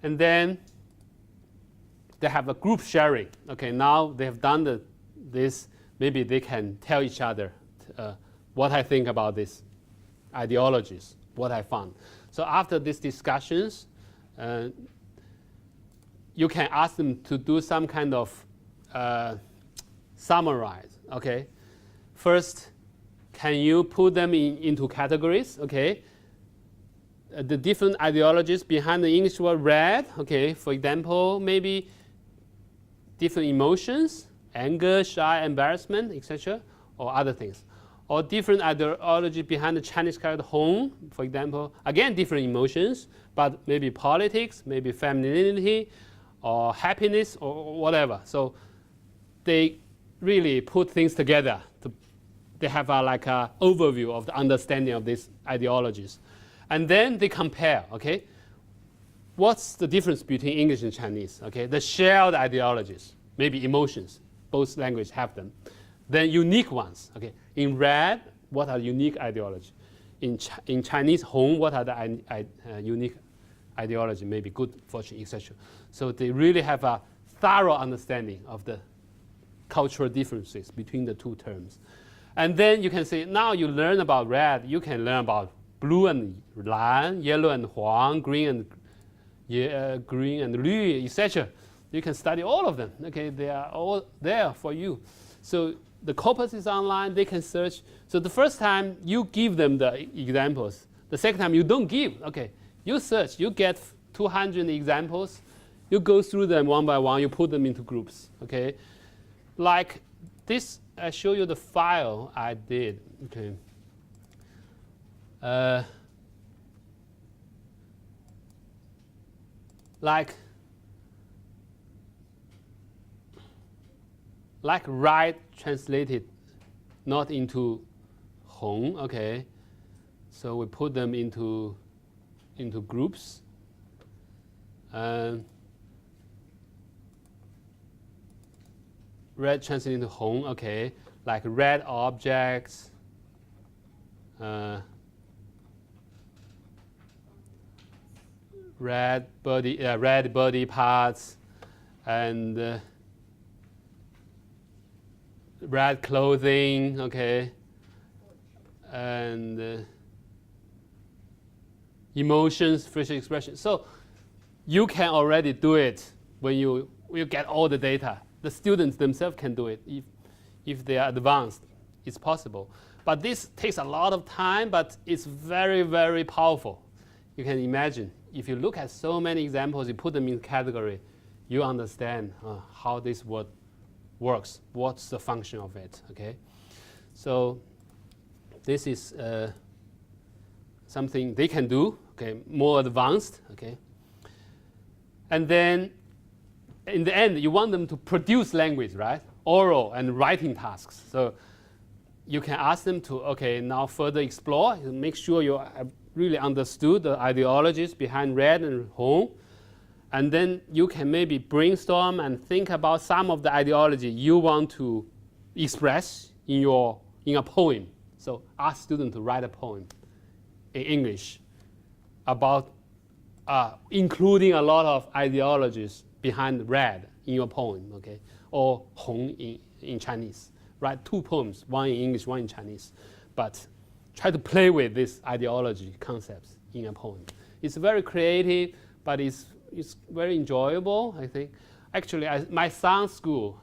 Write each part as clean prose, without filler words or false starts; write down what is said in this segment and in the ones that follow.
And then they have a group sharing. Okay, now they have done this. Maybe they can tell each other what I think about these ideologies, what I found. So after these discussions, you can ask them to do some kind of summarize. Okay, first, can you put them into categories? Okay, the different ideologies behind the English word read. Okay, for example, maybe different emotions, anger, shy, embarrassment, etc., or other things. Or different ideology behind the Chinese character hong, for example, again, different emotions, but maybe politics, maybe femininity, or happiness, or whatever. So they really put things together. They have like an overview of the understanding of these ideologies. And then they compare, okay? What's the difference between English and Chinese? Okay, the shared ideologies, maybe emotions, both languages have them. Then unique ones, okay? In red, what are unique ideology? In Chinese hong, what are the unique ideology? Maybe good fortune, etc. So they really have a thorough understanding of the cultural differences between the two terms. And then you can say, now you learn about red, you can learn about blue and lan, yellow and huang, green and lü, etc. You can study all of them. Okay, they are all there for you. So the corpus is online, they can search. So the first time you give them the examples. The second time you don't give. Okay, you search, you get 200 examples. You go through them one by one, you put them into groups. Okay, like this, I show you the file I did. Okay. Like right translated, not into hong. Okay, so we put them into groups. Red translated into hong. Okay, like red objects. Red body parts, and red clothing, okay, and emotions, facial expression. So you can already do it when you get all the data. The students themselves can do it if they are advanced. It's possible. But this takes a lot of time, but it's very, very powerful. You can imagine. If you look at so many examples, you put them in category, you understand how this word works, what's the function of it, okay? So this is something they can do, okay, more advanced, okay? And then in the end, you want them to produce language, right? Oral and writing tasks. So you can ask them to, okay, now further explore, make sure you have really understood the ideologies behind red and hong. And then you can maybe brainstorm and think about some of the ideology you want to express in a poem. So ask students to write a poem in English about including a lot of ideologies behind red in your poem, okay? Or hong in Chinese. Write 2 poems, one in English, one in Chinese. But try to play with these ideology concepts in a poem. It's very creative, but it's very enjoyable, I think. Actually, my son's school,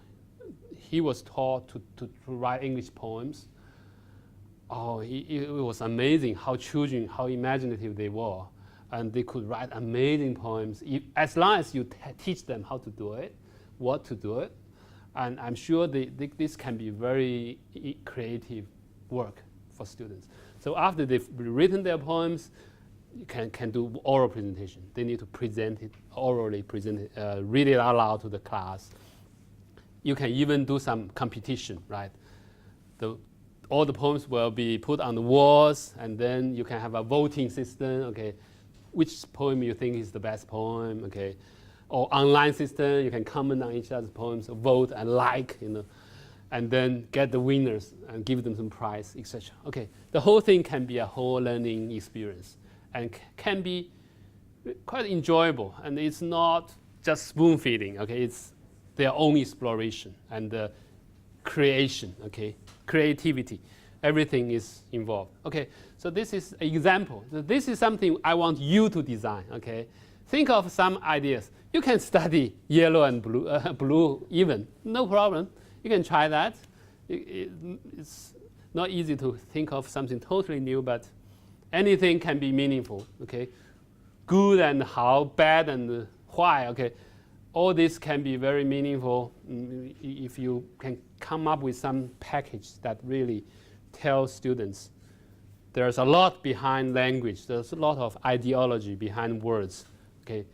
he was taught to write English poems. Oh, it was amazing how children, how imaginative they were. And they could write amazing poems, as long as you teach them how to do it, what to do it. And I'm sure this can be very creative work for students. So after they've written their poems, you can do oral presentation. They need to present it, orally present it, read it out loud to the class. You can even do some competition, right? All the poems will be put on the walls, and then you can have a voting system, okay? Which poem you think is the best poem, okay? Or online system, you can comment on each other's poems, vote and like, and then get the winners and give them some prize, etc. Okay, the whole thing can be a whole learning experience and can be quite enjoyable, and it's not just spoon feeding. Okay, it's their own exploration and creation. Okay, creativity, everything is involved. Okay, so this is an example. So this is something I want you to design. Okay, think of some ideas. You can study yellow and blue, blue even, no problem. You can try that. It's not easy to think of something totally new, but anything can be meaningful. Okay, good and how, bad and why. Okay, all this can be very meaningful if you can come up with some package that really tells students there's a lot behind language. There's a lot of ideology behind words. Okay,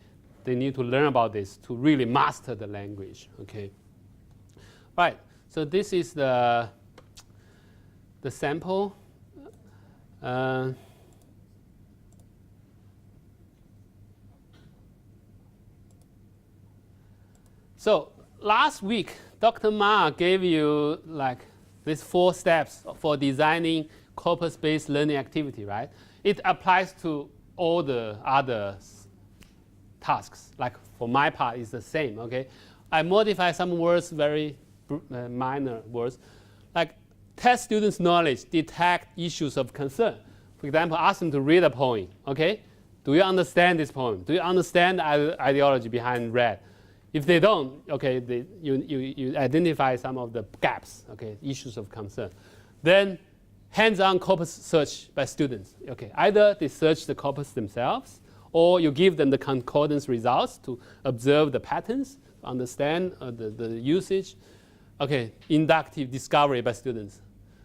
they need to learn about this to really master the language. Okay, right. So this is the sample. So last week, Dr. Ma gave you like these 4 steps for designing corpus-based learning activity, right? It applies to all the other tasks. Like for my part, it's the same. Okay, I modify some words, very minor words, like test students' knowledge, detect issues of concern. For example, ask them to read a poem. Okay, do you understand this poem? Do you understand the ideology behind red? If they don't, okay, you identify some of the gaps, okay, issues of concern. Then hands-on corpus search by students. Okay, either they search the corpus themselves, or you give them the concordance results to observe the patterns, understand the usage. Okay, inductive discovery by students.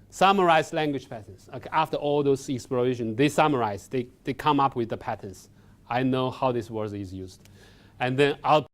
Summarize language patterns. Okay, after all those explorations, they summarize, they come up with the patterns. I know how this word is used. And then output